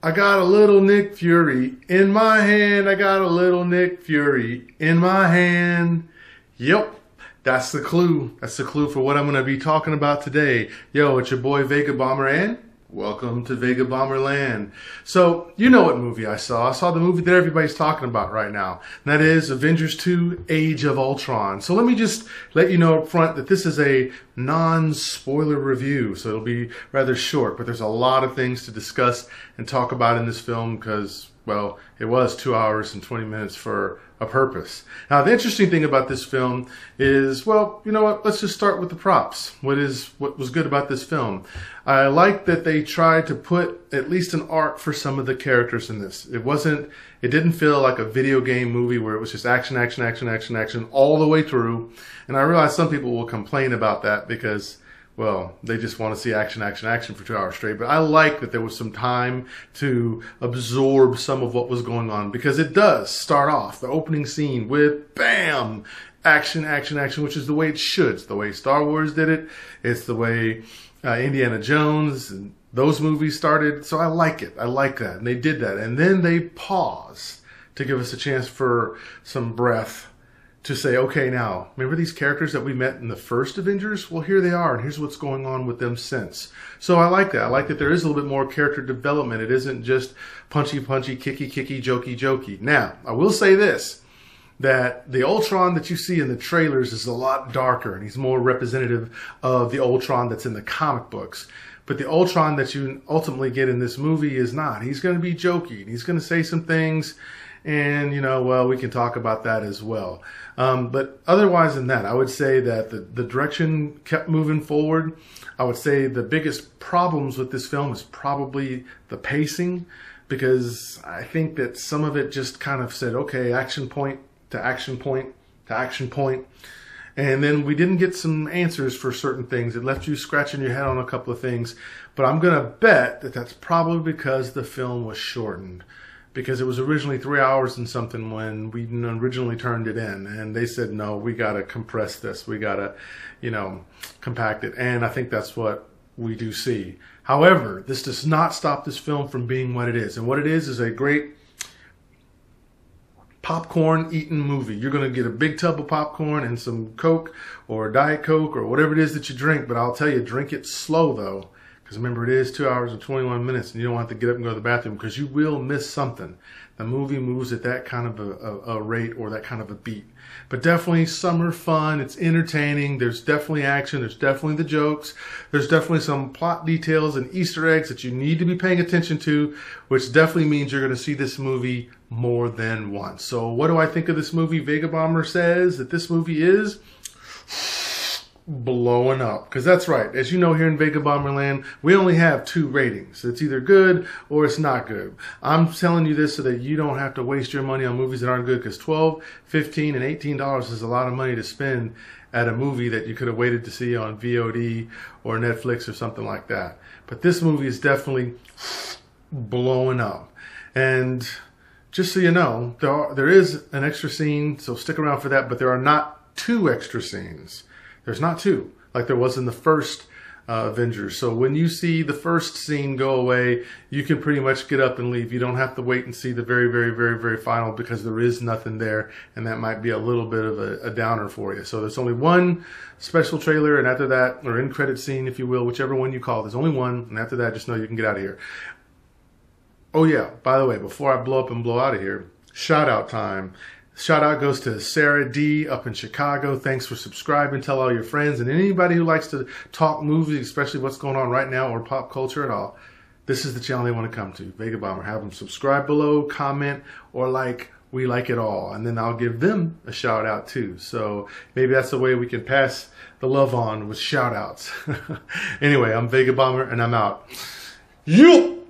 I got a little Nick Fury in my hand. I got a little Nick Fury in my hand. Yep, that's the clue. That's the clue for what I'm going to be talking about today. Yo, it's your boy Vegabomber, and welcome to Vegabomber Land. So, you know what movie I saw. I saw the movie that everybody's talking about right now. And that is Avengers 2, Age of Ultron. So let me just let you know up front that this is a non-spoiler review. So it'll be rather short, but there's a lot of things to discuss and talk about in this film because, well, it was 2 hours and 20 minutes for a purpose. Now, the interesting thing about this film is, well, you know what? Let's just start with the props. What was good about this film? I like that they tried to put at least an arc for some of the characters in this. It didn't feel like a video game movie where it was just action, action, action, action, action all the way through. And I realize some people will complain about that because, well, they just want to see action, action, action for 2 hours straight. But I like that there was some time to absorb some of what was going on because it does start off the opening scene with bam, action, action, action, which is the way it should. It's the way Star Wars did it. It's the way Indiana Jones and those movies started. So I like it. I like that. And they did that. And then they paused to give us a chance for some breath to say, okay, now, remember these characters that we met in the first Avengers? Well, here they are, and here's what's going on with them since. So I like that. I like that there is a little bit more character development. It isn't just punchy, punchy, kicky, kicky, jokey, jokey. Now, I will say this, that the Ultron that you see in the trailers is a lot darker, and he's more representative of the Ultron that's in the comic books. But the Ultron that you ultimately get in this movie is not. He's going to be jokey, and he's going to say some things, and, you know, well, we can talk about that as well. But otherwise than that, I would say that the direction kept moving forward. I would say the biggest problems with this film is probably the pacing, because I think that some of it just kind of said, okay, action point to action point to action point. And then we didn't get some answers for certain things. It left you scratching your head on a couple of things. But I'm going to bet that that's probably because the film was shortened. Because it was originally 3 hours and something when we originally turned it in. And they said, no, we got to compress this. We got to, you know, compact it. And I think that's what we do see. However, this does not stop this film from being what it is. And what it is a great popcorn eating movie. You're going to get a big tub of popcorn and some Coke or Diet Coke or whatever it is that you drink. But I'll tell you, drink it slow, though. Because remember, it is 2 hours and 21 minutes, and you don't have to get up and go to the bathroom because you will miss something. The movie moves at that kind of a rate or that kind of a beat. But definitely summer fun. It's entertaining. There's definitely action. There's definitely the jokes. There's definitely some plot details and Easter eggs that you need to be paying attention to, which definitely means you're going to see this movie more than once. So what do I think of this movie? Vegabomber says that this movie is blowing up. Because that's right. As you know, here in Vegabomber Land, we only have 2 ratings. It's either good or it's not good. I'm telling you this so that you don't have to waste your money on movies that aren't good, because $12, $15, and $18 is a lot of money to spend at a movie that you could have waited to see on VOD or Netflix or something like that. But this movie is definitely blowing up. And just so you know, there is an extra scene, so stick around for that, but there are not 2 extra scenes. There's not 2, like there was in the first Avengers. So when you see the first scene go away, you can pretty much get up and leave. You don't have to wait and see the very, very, very, very final, because there is nothing there, and that might be a little bit of a downer for you. So there's only 1 special trailer, and after that, or end credit scene, if you will, whichever one you call it, there's only 1, and after that, just know you can get out of here. Oh yeah, by the way, before I blow up and blow out of here, shout out time. Shout out goes to Sarah D up in Chicago. Thanks for subscribing. Tell all your friends and anybody who likes to talk movies, especially what's going on right now or pop culture at all. This is the channel they want to come to. Vegabomber. Have them subscribe below, comment, or like. We like it all. And then I'll give them a shout out too. So maybe that's the way we can pass the love on with shout outs. Anyway, I'm Vegabomber and I'm out. You.